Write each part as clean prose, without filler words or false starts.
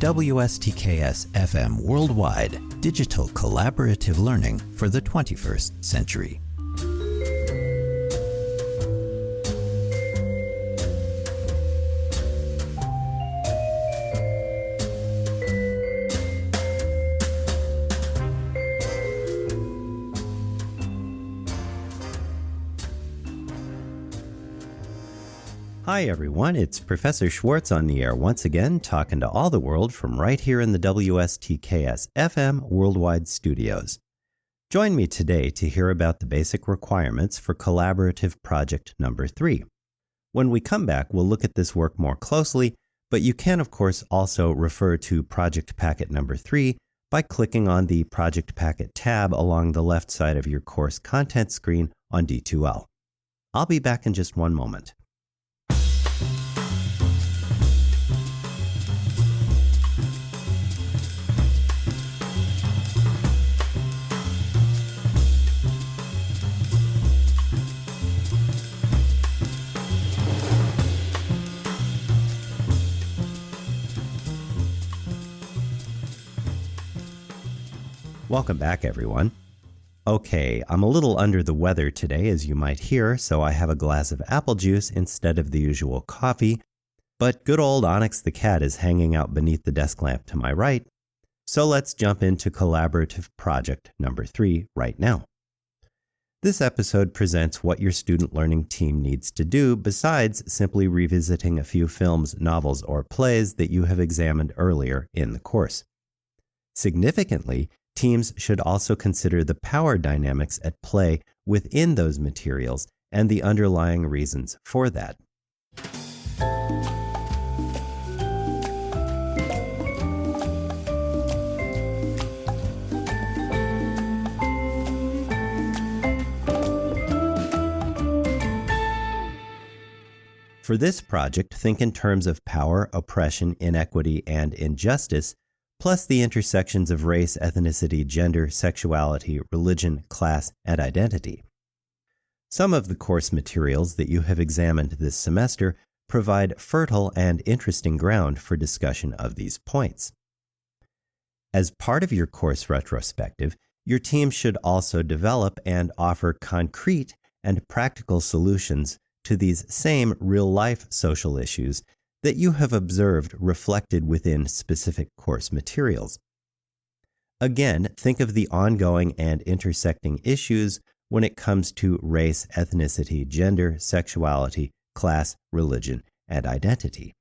WSTKS-FM Worldwide, digital collaborative learning for the 21st century. Hi everyone, it's Professor Schwartz on the air once again, talking to all the world from right here in the WSTKS-FM Worldwide studios. Join me today to hear about the basic requirements for collaborative project number 3. When we come back, we'll look at this work more closely, but you can of course also refer to project packet number 3 by clicking on the project packet tab along the left side of your course content screen on D2L. I'll be back in just one moment. Welcome back, everyone. Okay, I'm a little under the weather today, as you might hear, so I have a glass of apple juice instead of the usual coffee, but good old Onyx the cat is hanging out beneath the desk lamp to my right, so let's jump into collaborative project number 3 right now. This episode presents what your student learning team needs to do besides simply revisiting a few films, novels, or plays that you have examined earlier in the course. Significantly, teams should also consider the power dynamics at play within those materials and the underlying reasons for that. For this project, think in terms of power, oppression, inequity, and injustice, plus the intersections of race, ethnicity, gender, sexuality, religion, class, and identity. Some of the course materials that you have examined this semester provide fertile and interesting ground for discussion of these points. As part of your course retrospective, your team should also develop and offer concrete and practical solutions to these same real-life social issues that you have observed reflected within specific course materials. Again, think of the ongoing and intersecting issues when it comes to race, ethnicity, gender, sexuality, class, religion, and identity.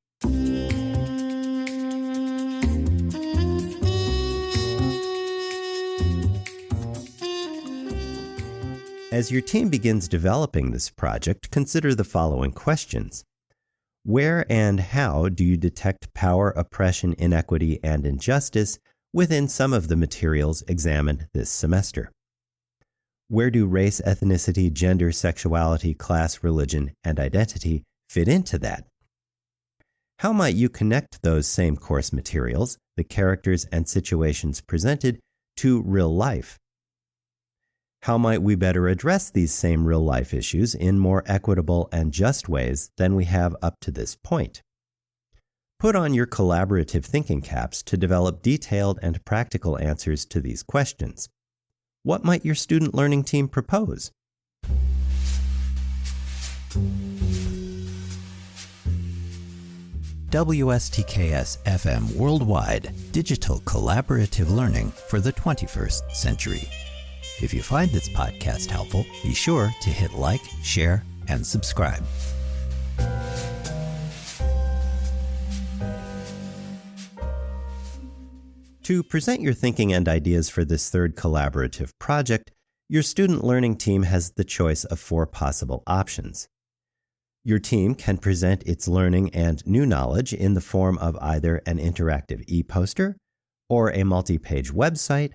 As your team begins developing this project, consider the following questions. Where and how do you detect power, oppression, inequity, and injustice within some of the materials examined this semester? Where do race, ethnicity, gender, sexuality, class, religion, and identity fit into that? How might you connect those same course materials, the characters and situations presented, to real life? How might we better address these same real-life issues in more equitable and just ways than we have up to this point? Put on your collaborative thinking caps to develop detailed and practical answers to these questions. What might your student learning team propose? WSTKS-FM Worldwide, digital collaborative learning for the 21st century. If you find this podcast helpful, be sure to hit like, share, and subscribe. To present your thinking and ideas for this third collaborative project, your student learning team has the choice of 4 possible options. Your team can present its learning and new knowledge in the form of either an interactive e-poster, or a multi-page website,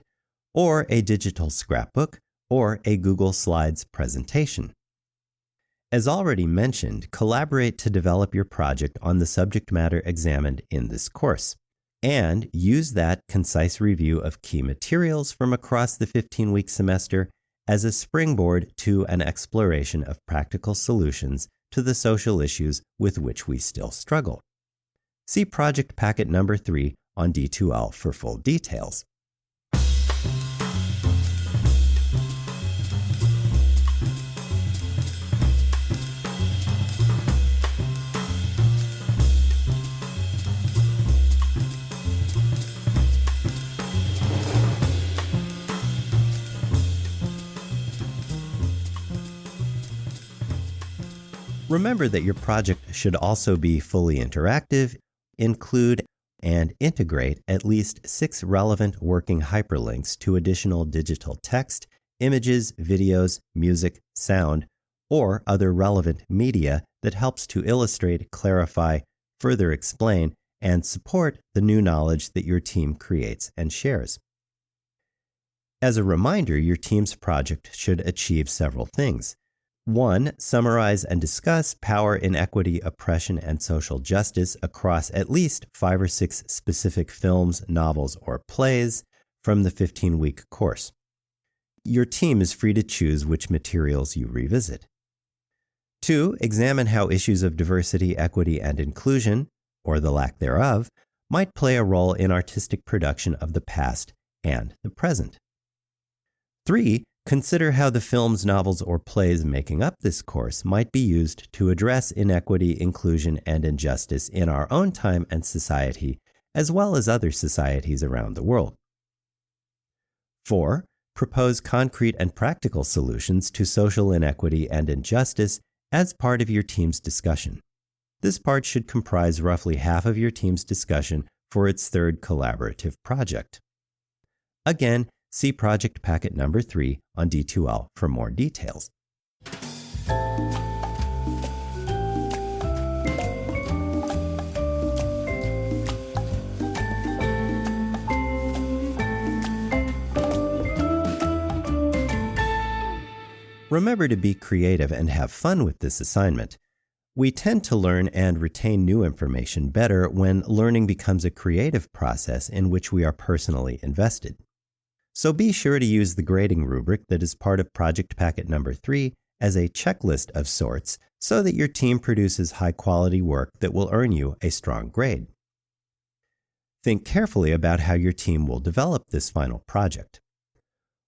or a digital scrapbook, or a Google Slides presentation. As already mentioned, collaborate to develop your project on the subject matter examined in this course, and use that concise review of key materials from across the 15-week semester as a springboard to an exploration of practical solutions to the social issues with which we still struggle. See Project Packet number 3 on D2L for full details. Remember that your project should also be fully interactive, include and integrate at least 6 relevant working hyperlinks to additional digital text, images, videos, music, sound, or other relevant media that helps to illustrate, clarify, further explain, and support the new knowledge that your team creates and shares. As a reminder, your team's project should achieve several things. 1. Summarize and discuss power, inequity, oppression, and social justice across at least 5 or 6 specific films, novels, or plays from the 15-week course. Your team is free to choose which materials you revisit. 2. Examine how issues of diversity, equity, and inclusion, or the lack thereof, might play a role in artistic production of the past and the present. 3. Consider how the films, novels, or plays making up this course might be used to address inequity, inclusion, and injustice in our own time and society, as well as other societies around the world. 4. Propose concrete and practical solutions to social inequity and injustice as part of your team's discussion. This part should comprise roughly half of your team's discussion for its 3rd collaborative project. Again, see Project Packet number 3 on D2L for more details. Remember to be creative and have fun with this assignment. We tend to learn and retain new information better when learning becomes a creative process in which we are personally invested. So be sure to use the grading rubric that is part of Project Packet number 3 as a checklist of sorts so that your team produces high-quality work that will earn you a strong grade. Think carefully about how your team will develop this final project.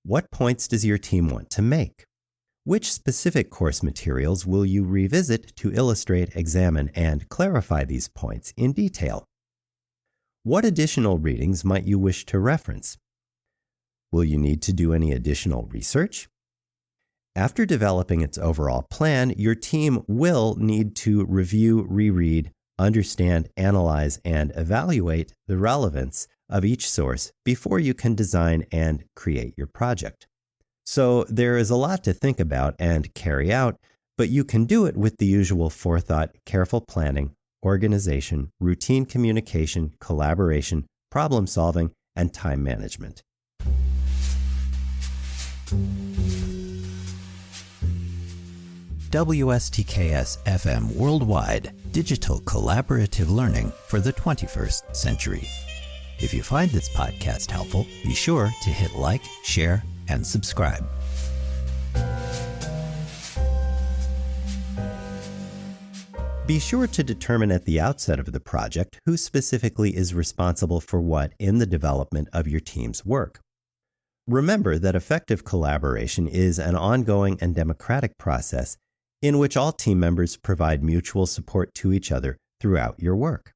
What points does your team want to make? Which specific course materials will you revisit to illustrate, examine, and clarify these points in detail? What additional readings might you wish to reference? Will you need to do any additional research? After developing its overall plan, your team will need to review, reread, understand, analyze, and evaluate the relevance of each source before you can design and create your project. So there is a lot to think about and carry out, but you can do it with the usual forethought, careful planning, organization, routine communication, collaboration, problem solving, and time management. WSTKS-FM Worldwide, digital collaborative learning for the 21st century. If you find this podcast helpful, be sure to hit like, share, and subscribe. Be sure to determine at the outset of the project who specifically is responsible for what in the development of your team's work. Remember that effective collaboration is an ongoing and democratic process in which all team members provide mutual support to each other throughout your work.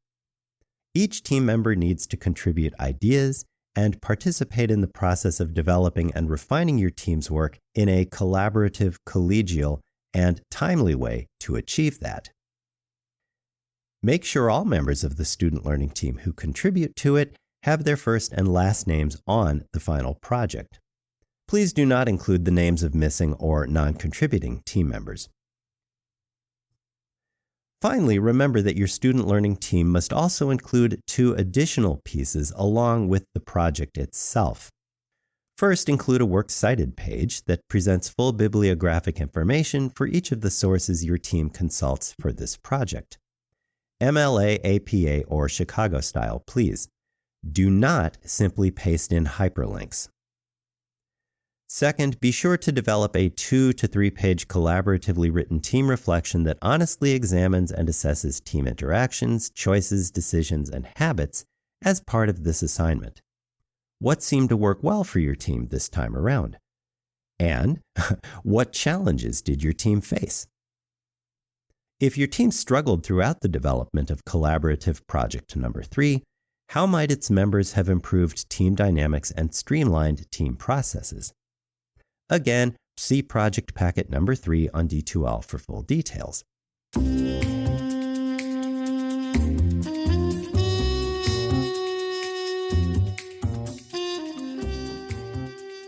Each team member needs to contribute ideas and participate in the process of developing and refining your team's work in a collaborative, collegial, and timely way to achieve that. Make sure all members of the student learning team who contribute to it have their first and last names on the final project. Please do not include the names of missing or non-contributing team members. Finally, remember that your student learning team must also include 2 additional pieces along with the project itself. First, include a works cited page that presents full bibliographic information for each of the sources your team consults for this project. MLA, APA, or Chicago style, please. Do not simply paste in hyperlinks. Second, be sure to develop a 2 to 3 page collaboratively written team reflection that honestly examines and assesses team interactions, choices, decisions, and habits as part of this assignment? What seemed to work well for your team this time around? And what challenges did your team face? If your team struggled throughout the development of collaborative project number 3, how might its members have improved team dynamics and streamlined team processes? Again, see project packet number 3 on D2L for full details.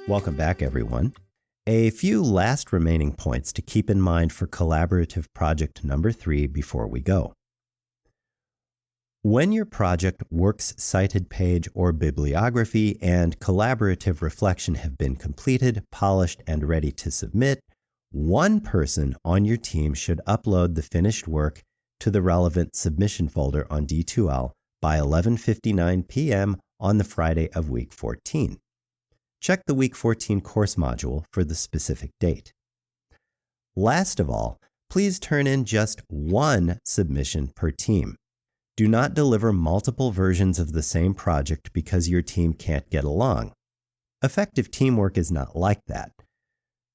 Welcome back, everyone. A few last remaining points to keep in mind for collaborative project number 3 before we go. When your project, works cited page, or bibliography and collaborative reflection have been completed, polished, and ready to submit, one person on your team should upload the finished work to the relevant submission folder on D2L by 11:59 p.m. on the Friday of week 14. Check the week 14 course module for the specific date. Last of all, please turn in just one submission per team. Do not deliver multiple versions of the same project because your team can't get along. Effective teamwork is not like that.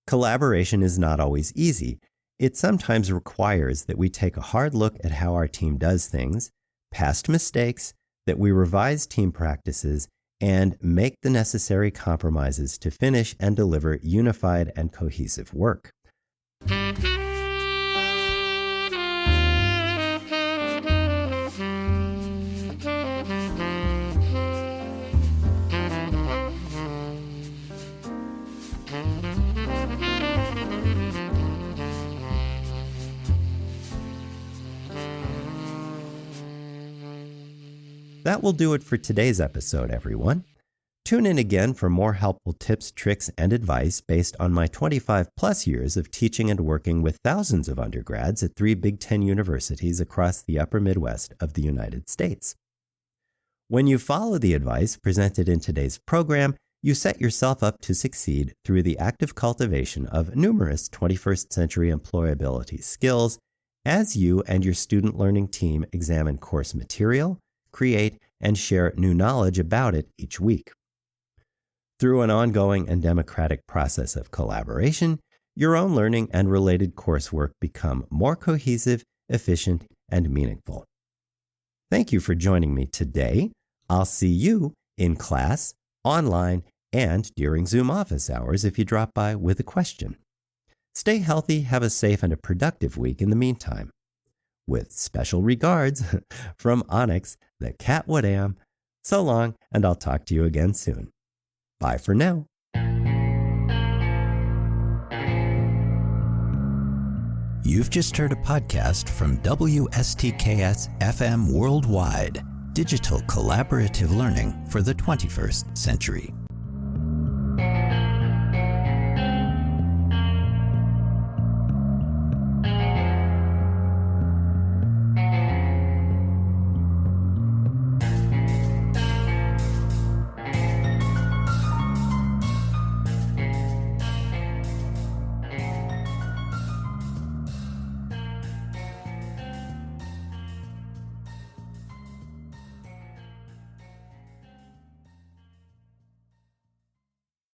Collaboration is not always easy. It sometimes requires that we take a hard look at how our team does things, past mistakes, that we revise team practices, and make the necessary compromises to finish and deliver unified and cohesive work. That will do it for today's episode, everyone. Tune in again for more helpful tips, tricks, and advice based on my 25-plus years of teaching and working with thousands of undergrads at 3 Big Ten universities across the upper Midwest of the United States. When you follow the advice presented in today's program, you set yourself up to succeed through the active cultivation of numerous 21st century employability skills as you and your student learning team examine course material, create, and share new knowledge about it each week. Through an ongoing and democratic process of collaboration, your own learning and related coursework become more cohesive, efficient, and meaningful. Thank you for joining me today. I'll see you in class, online, and during Zoom office hours if you drop by with a question. Stay healthy, have a safe and a productive week in the meantime. With special regards from Onyx, the Catwood Am. So long, and I'll talk to you again soon. Bye for now. You've just heard a podcast from WSTKS-FM Worldwide, digital collaborative learning for the 21st century.